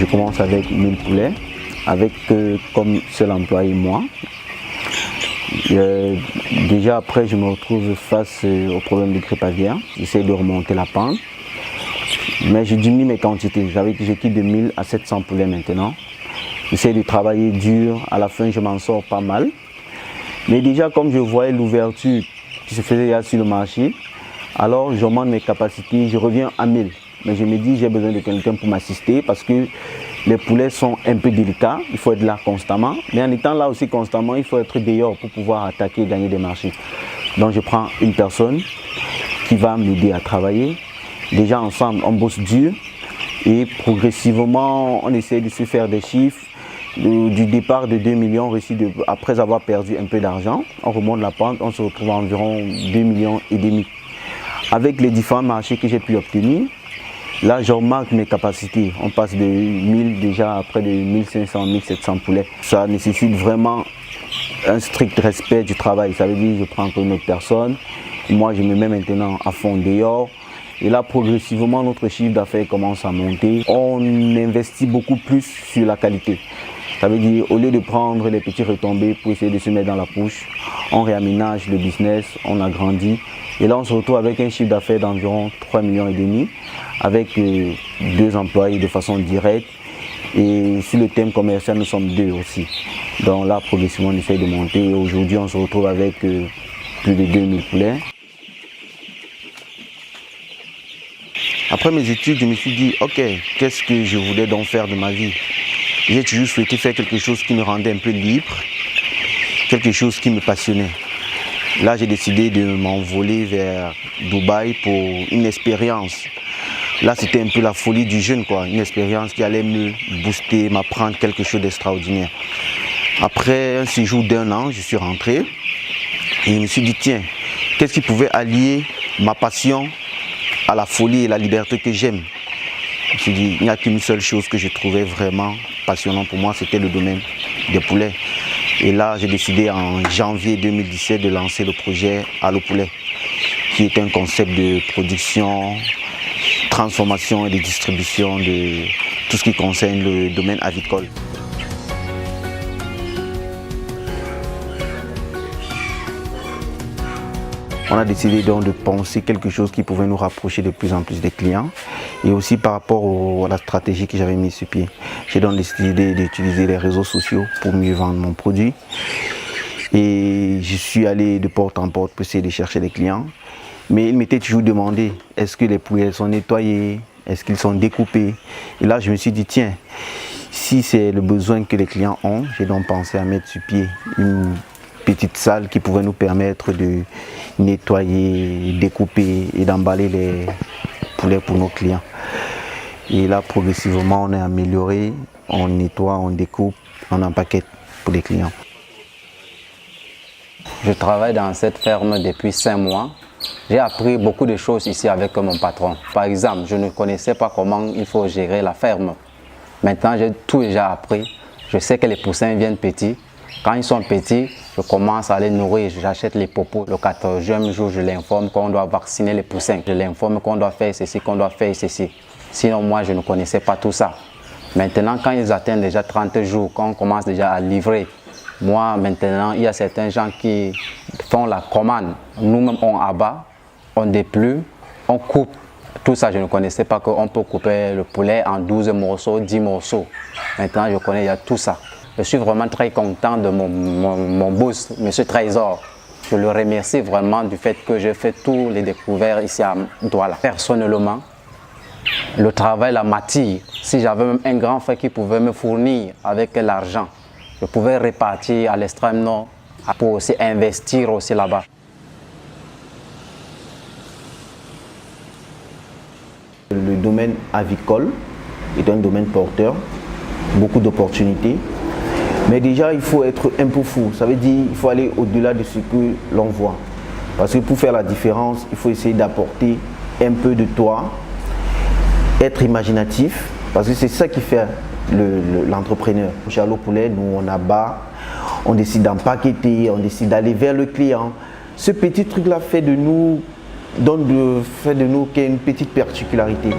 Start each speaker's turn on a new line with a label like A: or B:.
A: Je commence avec 1000 poulets, avec comme seul employé moi. Déjà après, je me retrouve face au problème de grippe aviaire. J'essaie de remonter la pente. Mais je diminue mes quantités. J'ai quitté de 1000 à 700 poulets maintenant. J'essaie de travailler dur. À la fin, je m'en sors pas mal. Mais déjà, comme je voyais l'ouverture qui se faisait sur le marché, alors j'augmente mes capacités. Je reviens à 1000. Mais je me dis, j'ai besoin de quelqu'un pour m'assister parce que les poulets sont un peu délicats. Il faut être là constamment. Mais en étant là aussi constamment, il faut être dehors pour pouvoir attaquer et gagner des marchés. Donc, je prends une personne qui va m'aider à travailler. Déjà ensemble, on bosse dur et progressivement, on essaie de se faire des chiffres. Du départ de 2 millions, après avoir perdu un peu d'argent, on remonte la pente, on se retrouve à environ 2,5 millions. Avec les différents marchés que j'ai pu obtenir, là j'augmente mes capacités. On passe de 1000 déjà à près de 1500, 1700 poulets. Ça nécessite vraiment un strict respect du travail. Ça veut dire que je prends une autre personne. Moi je me mets maintenant à fond dehors. Et là, progressivement, notre chiffre d'affaires commence à monter. On investit beaucoup plus sur la qualité. Ça veut dire, au lieu de prendre les petits retombées pour essayer de se mettre dans la poche, on réaménage le business, on agrandit. Et là, on se retrouve avec un chiffre d'affaires d'environ 3,5 millions, avec 2 employés de façon directe. Et sur le thème commercial, nous sommes 2 aussi. Donc là, progressivement, on essaie de monter. Et aujourd'hui, on se retrouve avec plus de 2000 poulets. Après mes études, je me suis dit, ok, qu'est-ce que je voulais donc faire de ma vie? J'ai toujours souhaité faire quelque chose qui me rendait un peu libre, quelque chose qui me passionnait. Là, j'ai décidé de m'envoler vers Dubaï pour une expérience. Là, c'était un peu la folie du jeune, quoi. Une expérience qui allait me booster, m'apprendre quelque chose d'extraordinaire. Après un séjour d'1 an, je suis rentré et je me suis dit, tiens, qu'est-ce qui pouvait allier ma passion à la folie et la liberté que j'aime. Je me suis dit, il n'y a qu'une seule chose que je trouvais vraiment passionnante pour moi, c'était le domaine des poulets. Et là, j'ai décidé en janvier 2017 de lancer le projet Allo Poulet, qui est un concept de production, transformation et de distribution de tout ce qui concerne le domaine avicole. On a décidé donc de penser quelque chose qui pouvait nous rapprocher de plus en plus des clients et aussi par rapport à la stratégie que j'avais mise sur pied. J'ai donc décidé d'utiliser les réseaux sociaux pour mieux vendre mon produit et je suis allé de porte en porte pour essayer de chercher des clients. Mais ils m'étaient toujours demandé, est-ce que les poulets sont nettoyés, est-ce qu'ils sont découpés? Et là je me suis dit, tiens, si c'est le besoin que les clients ont, j'ai donc pensé à mettre sur pied une petite salle qui pouvait nous permettre de nettoyer, découper et d'emballer les poulets pour nos clients. Et là, progressivement, on est amélioré, on nettoie, on découpe, on empaquette pour les clients.
B: Je travaille dans cette ferme depuis 5 mois. J'ai appris beaucoup de choses ici avec mon patron. Par exemple, je ne connaissais pas comment il faut gérer la ferme. Maintenant, j'ai tout déjà appris. Je sais que les poussins viennent petits. Quand ils sont petits, je commence à les nourrir, j'achète les popos. Le 14e jour, je l'informe qu'on doit vacciner les poussins. Je l'informe qu'on doit faire ceci, qu'on doit faire ceci. Sinon, moi, je ne connaissais pas tout ça. Maintenant, quand ils atteignent déjà 30 jours, quand on commence déjà à livrer, moi, maintenant, il y a certains gens qui font la commande. Nous-mêmes, on abat, on déplume, on coupe. Tout ça, je ne connaissais pas qu'on peut couper le poulet en 12 morceaux, 10 morceaux. Maintenant, je connais, il y a tout ça. Je suis vraiment très content de mon boss, M. Trésor. Je le remercie vraiment du fait que j'ai fait tous les découvertes ici à Douala. Personnellement, le travail la m'attire. Si j'avais même un grand frère qui pouvait me fournir avec l'argent, je pouvais répartir à l'extrême nord pour aussi investir aussi là-bas.
A: Le domaine avicole est un domaine porteur, beaucoup d'opportunités. Mais déjà, il faut être un peu fou. Ça veut dire qu'il faut aller au-delà de ce que l'on voit. Parce que pour faire la différence, il faut essayer d'apporter un peu de toi, être imaginatif, parce que c'est ça qui fait l'entrepreneur. Chez Allo Poulet, nous on abat, on décide d'empaqueter, on décide d'aller vers le client. Ce petit truc-là fait de nous, fait de nous qu'il y a une petite particularité.